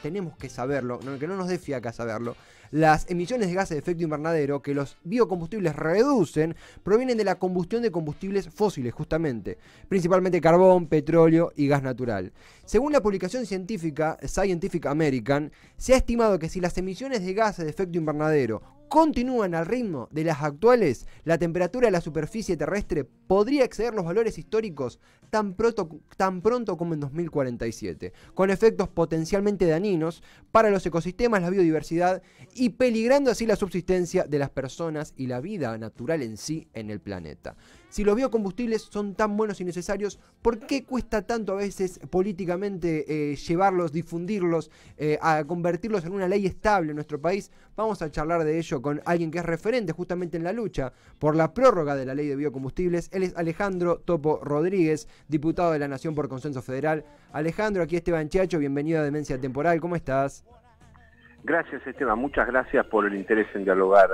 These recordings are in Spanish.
tenemos que saberlo, que no nos dé fiaca saberlo, las emisiones de gases de efecto invernadero que los biocombustibles reducen provienen de la combustión de combustibles fósiles, justamente, principalmente carbón, petróleo y gas natural. Según la publicación científica Scientific American, se ha estimado que si las emisiones de gases de efecto invernadero continúan al ritmo de las actuales, la temperatura de la superficie terrestre podría exceder los valores históricos tan pronto como en 2047, con efectos potencialmente dañinos para los ecosistemas, la biodiversidad y peligrando así la subsistencia de las personas y la vida natural en sí en el planeta. Si los biocombustibles son tan buenos y necesarios, ¿por qué cuesta tanto a veces políticamente llevarlos, difundirlos, a convertirlos en una ley estable en nuestro país? Vamos a charlar de ello con alguien que es referente justamente en la lucha por la prórroga de la ley de biocombustibles. Él es Alejandro Topo Rodríguez, diputado de la Nación por Consenso Federal. Alejandro, aquí Esteban Chiacho, bienvenido a Demencia Temporal, ¿cómo estás? Gracias, Esteban, muchas gracias por el interés en dialogar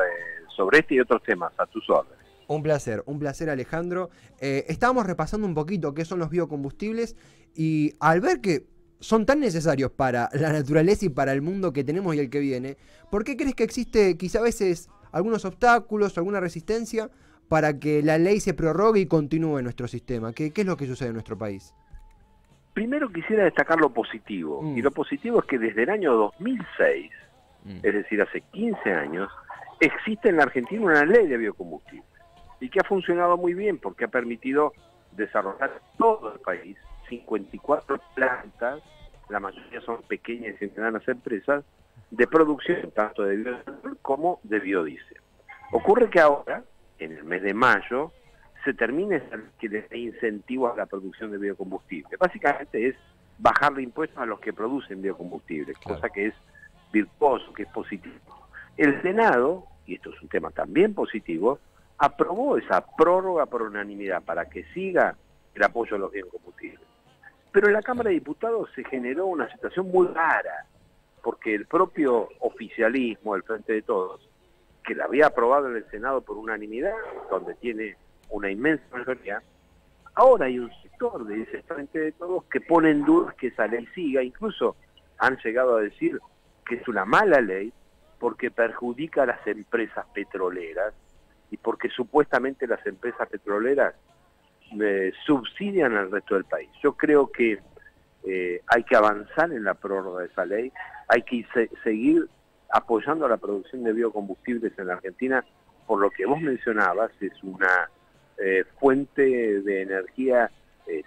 sobre este y otros temas, a tus órdenes. Un placer Alejandro. Estábamos repasando un poquito qué son los biocombustibles y al ver que son tan necesarios para la naturaleza y para el mundo que tenemos y el que viene, ¿por qué crees que existe quizá a veces algunos obstáculos, alguna resistencia para que la ley se prorrogue y continúe en nuestro sistema? ¿Qué es lo que sucede en nuestro país? Primero quisiera destacar lo positivo, y lo positivo es que desde el año 2006, es decir, hace 15 años, existe en la Argentina una ley de biocombustibles, y que ha funcionado muy bien porque ha permitido desarrollar en todo el país 54 plantas, la mayoría son pequeñas y medianas empresas, de producción tanto de biodiesel como de biodiesel. Ocurre que ahora, en el mes de mayo, se termina que incentivos a la producción de biocombustibles. Básicamente es bajarle impuestos a los que producen biocombustibles, claro, cosa que es virtuoso, que es positivo. El Senado, y esto es un tema también positivo, aprobó esa prórroga por unanimidad para que siga el apoyo a los biocombustibles. Pero en la Cámara de Diputados se generó una situación muy rara, porque el propio oficialismo, el Frente de Todos, que la había aprobado en el Senado por unanimidad, donde tiene una inmensa mayoría, ahora hay un sector de ese Frente de Todos que pone en duda que esa ley siga, incluso han llegado a decir que es una mala ley porque perjudica a las empresas petroleras y porque supuestamente las empresas petroleras subsidian al resto del país. Yo creo que hay que avanzar en la prórroga de esa ley, hay que seguir apoyando a la producción de biocombustibles en la Argentina, por lo que vos mencionabas, es una fuente de energía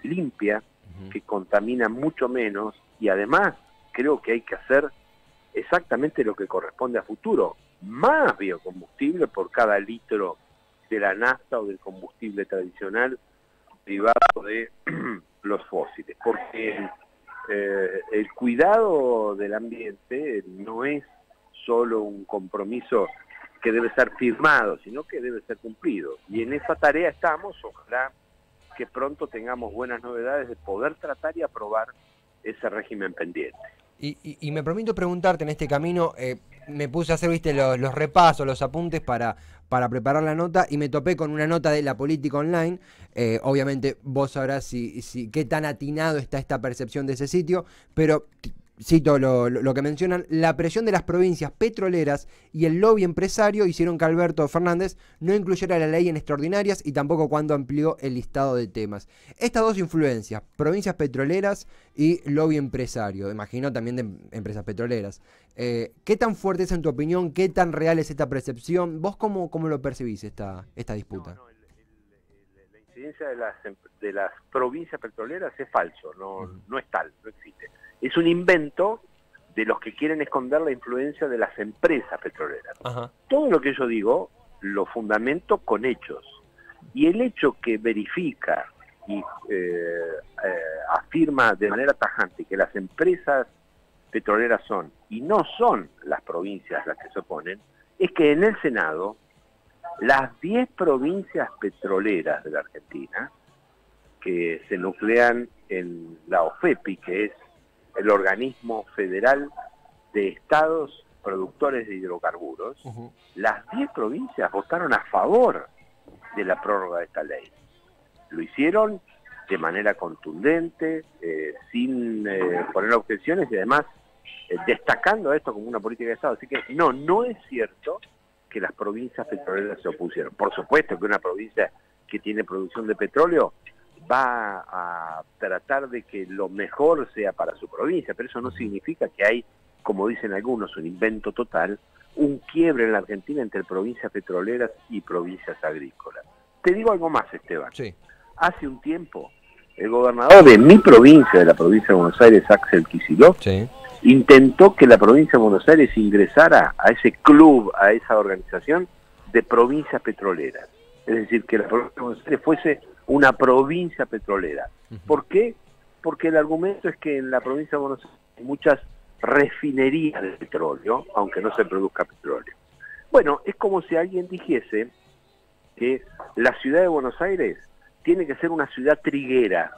limpia, que contamina mucho menos, y además creo que hay que hacer exactamente lo que corresponde a futuro, más biocombustible por cada litro de la nafta o del combustible tradicional derivado de los fósiles, porque el cuidado del ambiente no es solo un compromiso que debe ser firmado, sino que debe ser cumplido. Y en esa tarea estamos, ojalá que pronto tengamos buenas novedades de poder tratar y aprobar ese régimen pendiente. Y me permito preguntarte en este camino, me puse a hacer, los repasos, los apuntes para preparar la nota y me topé con una nota de La Política Online. Obviamente vos sabrás qué tan atinado está esta percepción de ese sitio, pero cito lo que mencionan: la presión de las provincias petroleras y el lobby empresario hicieron que Alberto Fernández no incluyera la ley en extraordinarias y tampoco cuando amplió el listado de temas. Estas dos influencias, provincias petroleras y lobby empresario, imagino también de empresas petroleras, ¿qué tan fuerte es en tu opinión? ¿Qué tan real es esta percepción? ¿Vos cómo lo percibís esta disputa? La incidencia de las provincias petroleras es falso, no es tal, no existe. Es un invento de los que quieren esconder la influencia de las empresas petroleras. Ajá. Todo lo que yo digo lo fundamento con hechos. Y el hecho que verifica y afirma de manera tajante que las empresas petroleras son, y no son las provincias las que se oponen, es que en el Senado las 10 provincias petroleras de la Argentina, que se nuclean en la OFEPI, que es el organismo federal de estados productores de hidrocarburos, las 10 provincias votaron a favor de la prórroga de esta ley. Lo hicieron de manera contundente, sin poner objeciones, y además destacando esto como una política de Estado. Así que no es cierto que las provincias petroleras se opusieron. Por supuesto que una provincia que tiene producción de petróleo va a tratar de que lo mejor sea para su provincia, pero eso no significa que hay, como dicen algunos, un invento total, un quiebre en la Argentina entre provincias petroleras y provincias agrícolas. Te digo algo más, Esteban. Sí. Hace un tiempo, el gobernador de mi provincia, de la provincia de Buenos Aires, Axel Kicillof, Sí. intentó que la provincia de Buenos Aires ingresara a ese club, a esa organización de provincias petroleras. Es decir, que la provincia de Buenos Aires fuese una provincia petrolera. ¿Por qué? Porque el argumento es que en la provincia de Buenos Aires hay muchas refinerías de petróleo, aunque no se produzca petróleo. Bueno, es como si alguien dijese que la ciudad de Buenos Aires tiene que ser una ciudad triguera.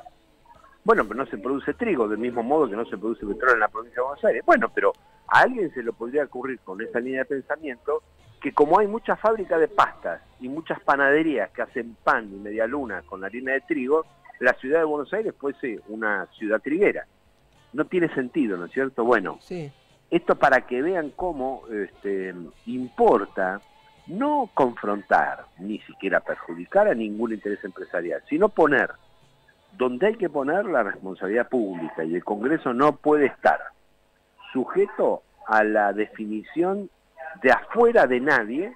Bueno, pero no se produce trigo, del mismo modo que no se produce petróleo en la provincia de Buenos Aires. Bueno, pero a alguien se le podría ocurrir con esa línea de pensamiento que como hay muchas fábricas de pastas y muchas panaderías que hacen pan y media luna con harina de trigo, la ciudad de Buenos Aires fuese una ciudad triguera. No tiene sentido, ¿no es cierto? Bueno, Sí. esto para que vean cómo importa no confrontar, ni siquiera perjudicar a ningún interés empresarial, sino poner donde hay que poner la responsabilidad pública, y el Congreso no puede estar sujeto a la definición de afuera de nadie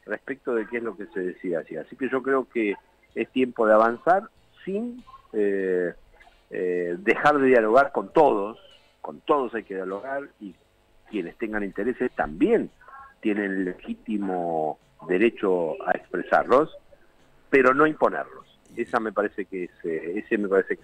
respecto de qué es lo que se decide así. Así que yo creo que es tiempo de avanzar sin dejar de dialogar con todos hay que dialogar, y quienes tengan intereses también tienen legítimo derecho a expresarlos, pero no imponerlos. Ese me parece que es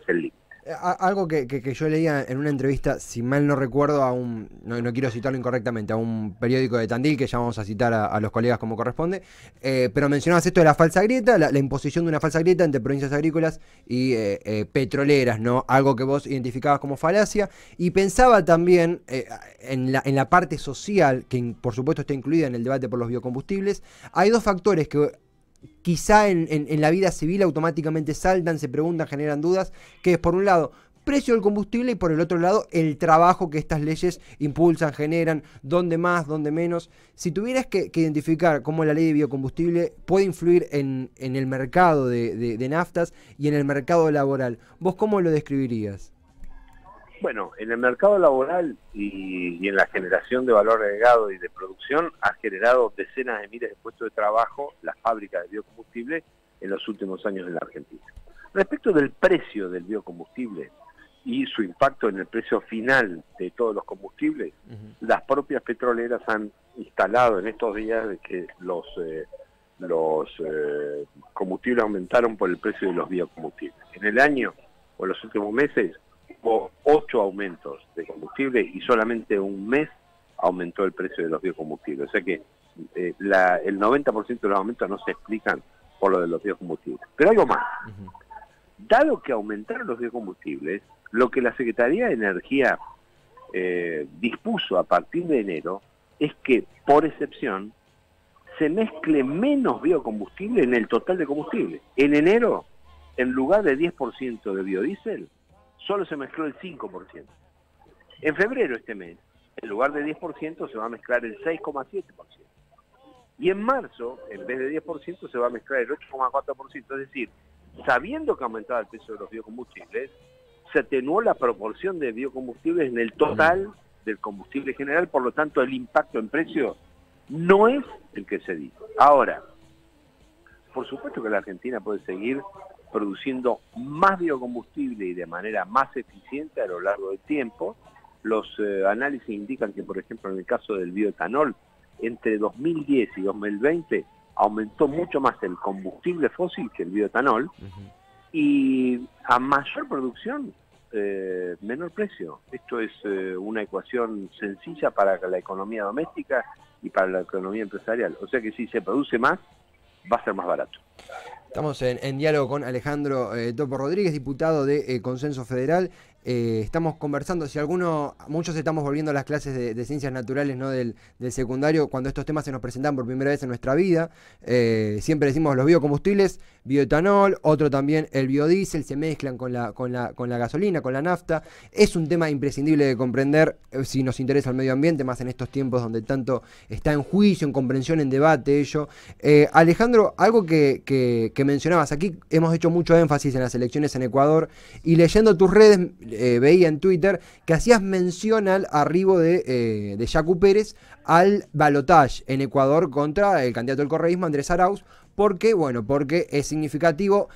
el límite. Algo que yo leía en una entrevista, si mal no recuerdo, no quiero citarlo incorrectamente, a un periódico de Tandil, que ya vamos a citar a los colegas como corresponde, pero mencionabas esto de la falsa grieta, la imposición de una falsa grieta entre provincias agrícolas y petroleras, ¿no? Algo que vos identificabas como falacia, y pensaba también en la parte social, que por supuesto está incluida en el debate por los biocombustibles. Hay dos factores que quizá en la vida civil automáticamente saltan, se preguntan, generan dudas, que es por un lado precio del combustible y por el otro lado el trabajo que estas leyes impulsan, generan, dónde más, dónde menos. Si tuvieras que identificar cómo la ley de biocombustible puede influir en el mercado de naftas y en el mercado laboral, ¿vos cómo lo describirías? Bueno, en el mercado laboral y en la generación de valor agregado y de producción ha generado decenas de miles de puestos de trabajo las fábricas de biocombustible en los últimos años en la Argentina. Respecto del precio del biocombustible y su impacto en el precio final de todos los combustibles, las propias petroleras han instalado en estos días de que los combustibles aumentaron por el precio de los biocombustibles. En el año o en los últimos meses hubo 8 aumentos de combustible y solamente un mes aumentó el precio de los biocombustibles. O sea que el 90% de los aumentos no se explican por lo de los biocombustibles. Pero algo más. Dado que aumentaron los biocombustibles, lo que la Secretaría de Energía dispuso a partir de enero es que, por excepción, se mezcle menos biocombustible en el total de combustible. En enero, en lugar de 10% de biodiesel, solo se mezcló el 5%. En febrero este mes, en lugar de 10%, se va a mezclar el 6,7%. Y en marzo, en vez de 10%, se va a mezclar el 8,4%. Es decir, sabiendo que aumentaba el precio de los biocombustibles, se atenuó la proporción de biocombustibles en el total del combustible general, por lo tanto el impacto en precio no es el que se dijo. Ahora, por supuesto que la Argentina puede seguir produciendo más biocombustible y de manera más eficiente a lo largo del tiempo. Los análisis indican que, por ejemplo, en el caso del bioetanol, entre 2010 y 2020 aumentó mucho más el combustible fósil que el bioetanol, y a mayor producción, menor precio. Esto es una ecuación sencilla para la economía doméstica y para la economía empresarial. O sea que si se produce más, va a ser más barato. Estamos en diálogo con Alejandro Topo Rodríguez, diputado de Consenso Federal. estamos conversando, si muchos estamos volviendo a las clases de ciencias naturales, ¿no? del secundario, cuando estos temas se nos presentan por primera vez en nuestra vida. Siempre decimos los biocombustibles, bioetanol, otro también el biodiesel, se mezclan con la gasolina, con la nafta. Es un tema imprescindible de comprender si nos interesa el medio ambiente, más en estos tiempos donde tanto está en juicio, en comprensión, en debate ello. Alejandro, algo que mencionabas, aquí hemos hecho mucho énfasis en las elecciones en Ecuador, y leyendo tus redes veía en Twitter que hacías mención al arribo de Yacu Pérez al balotaje en Ecuador contra el candidato del correísmo, Andrés Arauz, porque es significativo.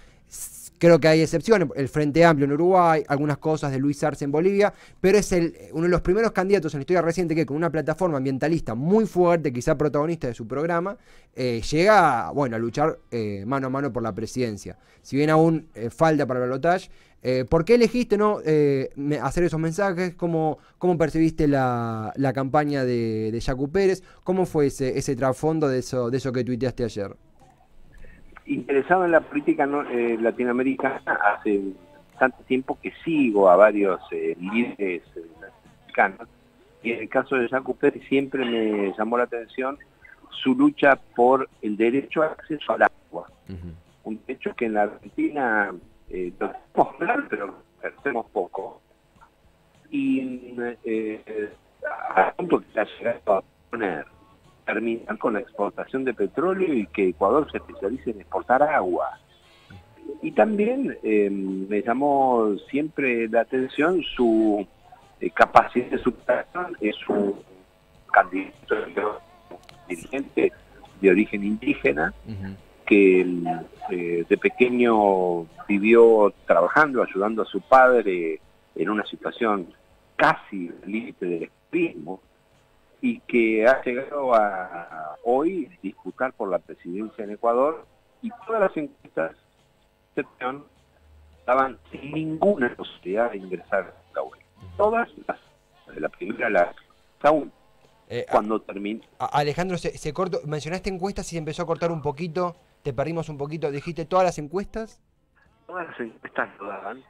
Creo que hay excepciones, el Frente Amplio en Uruguay, algunas cosas de Luis Arce en Bolivia, pero es uno de los primeros candidatos en la historia reciente que con una plataforma ambientalista muy fuerte, quizá protagonista de su programa, llega a luchar mano a mano por la presidencia. Si bien aún falta para el balotaje, ¿por qué elegiste hacer esos mensajes? ¿Cómo percibiste la campaña de Yacu Pérez? ¿Cómo fue ese trasfondo de eso que tuiteaste ayer? Interesado en la política latinoamericana, hace tanto tiempo que sigo a varios líderes latinoamericanos, y en el caso de Yacu Pérez siempre me llamó la atención su lucha por el derecho al acceso al agua. Un derecho que en la Argentina lo tenemos claro, pero ejercemos poco. Y a punto que ha llegado a terminar con la exportación de petróleo y que Ecuador se especialice en exportar agua. Y también me llamó siempre la atención su capacidad de superación. Es un candidato dirigente de origen indígena que de pequeño vivió trabajando, ayudando a su padre en una situación casi límite del extremismo, y que ha llegado a hoy disputar por la presidencia en Ecuador, y todas las encuestas estaban sin ninguna posibilidad de ingresar a la UE. Todas de la primera aún cuando terminó. Alejandro, se cortó, mencionaste encuestas y se empezó a cortar un poquito, te perdimos un poquito, dijiste todas las encuestas. Todas las encuestas lo daban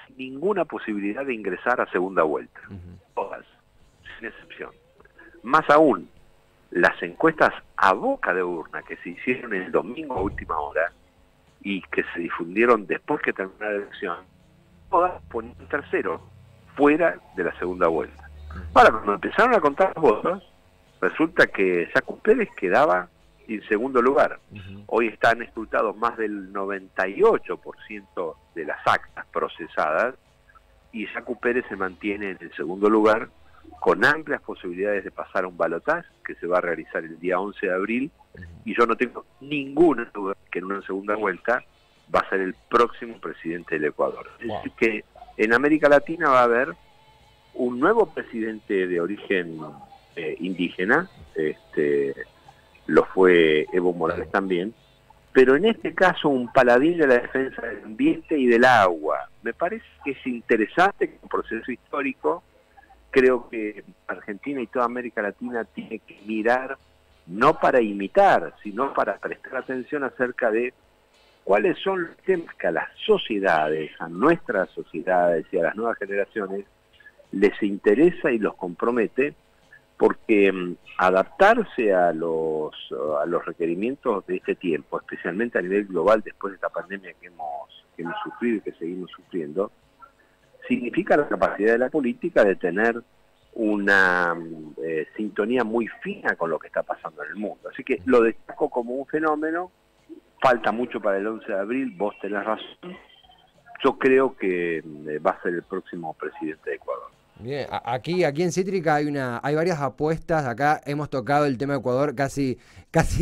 sin ninguna posibilidad de ingresar a segunda vuelta. Todas, sin excepción. Más aún, las encuestas a boca de urna que se hicieron el domingo a última hora y que se difundieron después que terminó la elección, todas ponían tercero, fuera de la segunda vuelta. Ahora, cuando empezaron a contar los votos, resulta que Yacu Pérez quedaba en segundo lugar. Hoy están escrutados más del 98% de las actas procesadas, y Yacu Pérez se mantiene en el segundo lugar, con amplias posibilidades de pasar a un balotaje que se va a realizar el día 11 de abril, y yo no tengo ninguna duda que en una segunda vuelta va a ser el próximo presidente del Ecuador. Es decir, que en América Latina va a haber un nuevo presidente de origen indígena, lo fue Evo Morales también, pero en este caso un paladín de la defensa del ambiente y del agua. Me parece que es interesante como proceso histórico. Creo que Argentina y toda América Latina tiene que mirar, no para imitar, sino para prestar atención acerca de cuáles son los temas que a las sociedades, a nuestras sociedades y a las nuevas generaciones les interesa y los compromete, porque adaptarse a los requerimientos de este tiempo, especialmente a nivel global después de esta pandemia que hemos sufrido y que seguimos sufriendo, significa la capacidad de la política de tener una sintonía muy fina con lo que está pasando en el mundo. Así que lo destaco como un fenómeno. Falta mucho para el 11 de abril, vos tenés razón. Yo creo que va a ser el próximo presidente de Ecuador. Bien, aquí en Cítrica hay varias apuestas. Acá hemos tocado el tema de Ecuador casi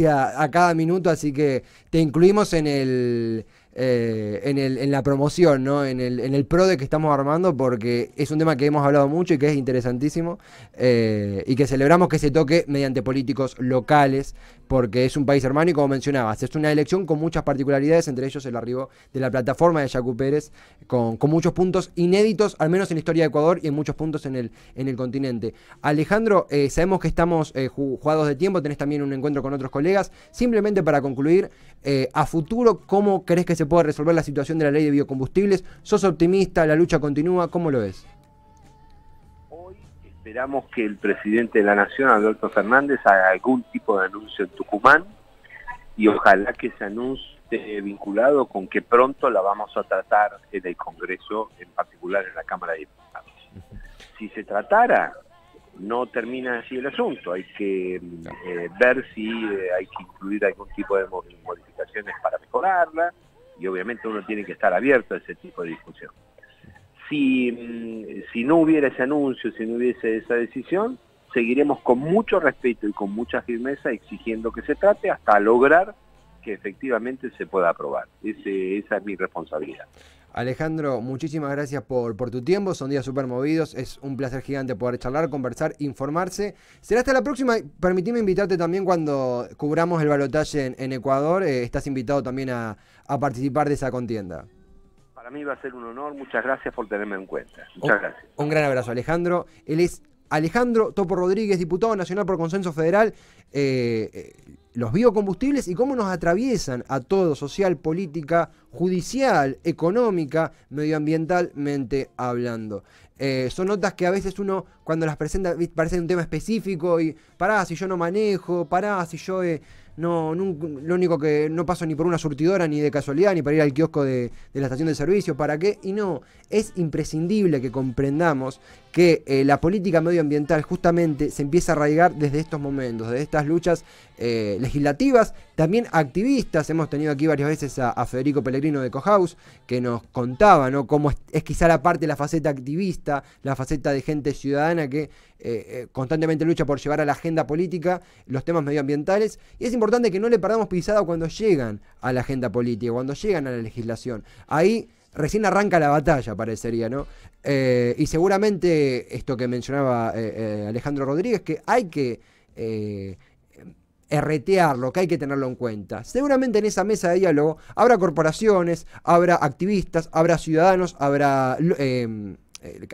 a cada minuto, así que te incluimos en la promoción, ¿no? En el pro de que estamos armando, porque es un tema que hemos hablado mucho y que es interesantísimo, y que celebramos que se toque mediante políticos locales, porque es un país hermano y, como mencionabas, es una elección con muchas particularidades, entre ellos el arribo de la plataforma de Yacu Pérez, con muchos puntos inéditos, al menos en la historia de Ecuador, y en muchos puntos en el continente. Alejandro, sabemos que estamos jugados de tiempo, tenés también un encuentro con otros colegas. Simplemente para concluir, a futuro, ¿cómo crees que se se puede resolver la situación de la ley de biocombustibles? ¿Sos optimista? ¿La lucha continúa? ¿Cómo lo ves? Hoy esperamos que el presidente de la Nación, Alberto Fernández, haga algún tipo de anuncio en Tucumán y ojalá que ese anuncio esté vinculado con que pronto la vamos a tratar en el Congreso, en particular en la Cámara de Diputados. Si se tratara, no termina así el asunto, hay que ver si hay que incluir algún tipo de modificaciones para mejorarla, y obviamente uno tiene que estar abierto a ese tipo de discusión. Si no hubiera ese anuncio, si no hubiese esa decisión, seguiremos con mucho respeto y con mucha firmeza exigiendo que se trate hasta lograr que efectivamente se pueda aprobar. Esa es mi responsabilidad. Alejandro, muchísimas gracias por tu tiempo, son días súper movidos, es un placer gigante poder charlar, conversar, informarse. Será hasta la próxima, permitime invitarte también cuando cubramos el balotaje en Ecuador, estás invitado también a participar de esa contienda. Para mí va a ser un honor, muchas gracias por tenerme en cuenta. Muchas gracias. Un gran abrazo, Alejandro. Él es Alejandro Topo Rodríguez, diputado nacional por Consenso Federal. Los biocombustibles y cómo nos atraviesan a todo, social, política, judicial, económica, medioambientalmente hablando. Son notas que a veces uno, cuando las presenta, parece un tema específico y pará, si yo no manejo, pará, si yo lo único que no paso ni por una surtidora ni de casualidad, ni para ir al kiosco de la estación de servicio, ¿para qué? Y no, es imprescindible que comprendamos que la política medioambiental justamente se empieza a arraigar desde estos momentos, desde estas luchas legislativas, también activistas. Hemos tenido aquí varias veces a Federico Pellegrino de Cohouse, que nos contaba, ¿no?, cómo es quizá la parte de la faceta activista, la faceta de gente ciudadana que constantemente lucha por llevar a la agenda política los temas medioambientales, y es importante que no le perdamos pisada cuando llegan a la agenda política, cuando llegan a la legislación. Ahí recién arranca la batalla, parecería, ¿no? Y seguramente esto que mencionaba Alejandro Rodríguez, que hay que RTarlo, que hay que tenerlo en cuenta. Seguramente en esa mesa de diálogo habrá corporaciones, habrá activistas, habrá ciudadanos, habrá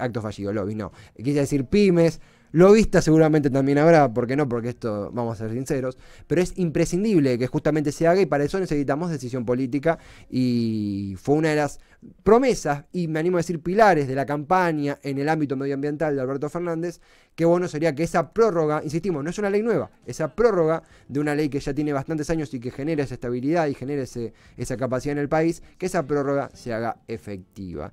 actos fallidos, lobbies, no. Quise decir pymes, lobistas seguramente también habrá, ¿por qué no? Porque esto, vamos a ser sinceros, pero es imprescindible que justamente se haga y para eso necesitamos decisión política, y fue una de las promesas, y me animo a decir pilares de la campaña en el ámbito medioambiental de Alberto Fernández. Qué bueno sería que esa prórroga, insistimos, no es una ley nueva, esa prórroga de una ley que ya tiene bastantes años y que genera esa estabilidad y genera esa capacidad en el país, que esa prórroga se haga efectiva.